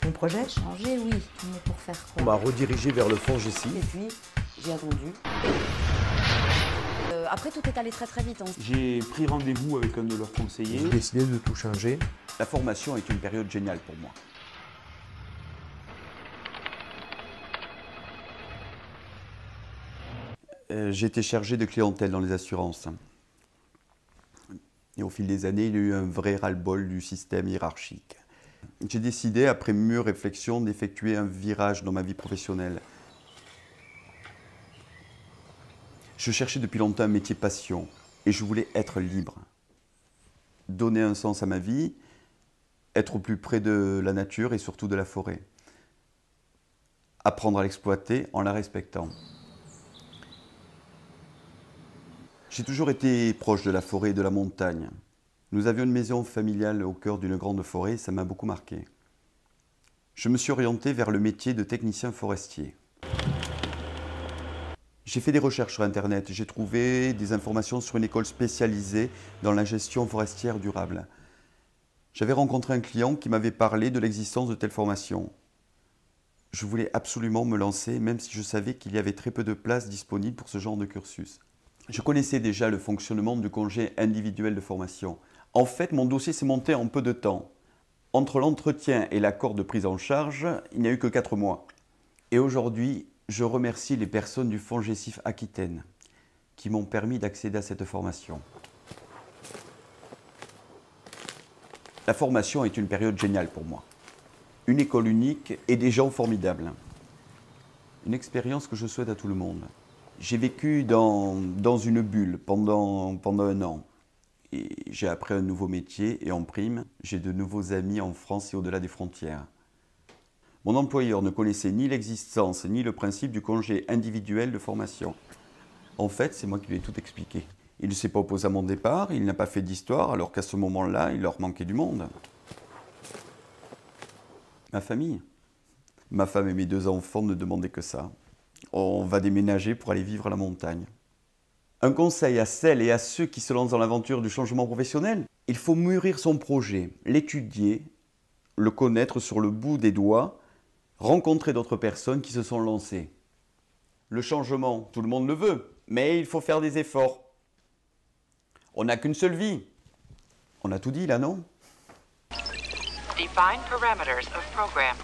Mon projet? Changer, oui, mais pour faire On quoi? m'a redirigé vers le fonds Gessi. Et puis, j'ai attendu. Après, tout est allé très très vite. J'ai pris rendez-vous avec un de leurs conseillers. J'ai décidé de tout changer. La formation est une période géniale pour moi. J'ai été chargé de clientèle dans les assurances. Et au fil des années, il y a eu un vrai ras-le-bol du système hiérarchique. J'ai décidé, après mûre réflexion, d'effectuer un virage dans ma vie professionnelle. Je cherchais depuis longtemps un métier passion et je voulais être libre. Donner un sens à ma vie, être au plus près de la nature et surtout de la forêt. Apprendre à l'exploiter en la respectant. J'ai toujours été proche de la forêt et de la montagne. Nous avions une maison familiale au cœur d'une grande forêt et ça m'a beaucoup marqué. Je me suis orienté vers le métier de technicien forestier. J'ai fait des recherches sur Internet, j'ai trouvé des informations sur une école spécialisée dans la gestion forestière durable. J'avais rencontré un client qui m'avait parlé de l'existence de telles formations. Je voulais absolument me lancer, même si je savais qu'il y avait très peu de places disponibles pour ce genre de cursus. Je connaissais déjà le fonctionnement du congé individuel de formation. En fait, mon dossier s'est monté en peu de temps. Entre l'entretien et l'accord de prise en charge, il n'y a eu que 4 mois. Et aujourd'hui, je remercie les personnes du Fonds Gessi Aquitaine qui m'ont permis d'accéder à cette formation. La formation est une période géniale pour moi. Une école unique et des gens formidables. Une expérience que je souhaite à tout le monde. J'ai vécu dans une bulle pendant 1 an. Et j'ai appris un nouveau métier et en prime, j'ai de nouveaux amis en France et au-delà des frontières. Mon employeur ne connaissait ni l'existence ni le principe du congé individuel de formation. En fait, c'est moi qui lui ai tout expliqué. Il ne s'est pas opposé à mon départ, il n'a pas fait d'histoire, alors qu'à ce moment-là, il leur manquait du monde. Ma famille. Ma femme et mes 2 enfants ne demandaient que ça. On va déménager pour aller vivre à la montagne. Un conseil à celles et à ceux qui se lancent dans l'aventure du changement professionnel, il faut mûrir son projet, l'étudier, le connaître sur le bout des doigts, rencontrer d'autres personnes qui se sont lancées. Le changement, tout le monde le veut, mais il faut faire des efforts. On n'a qu'une seule vie. On a tout dit là, non? Define parameters of program.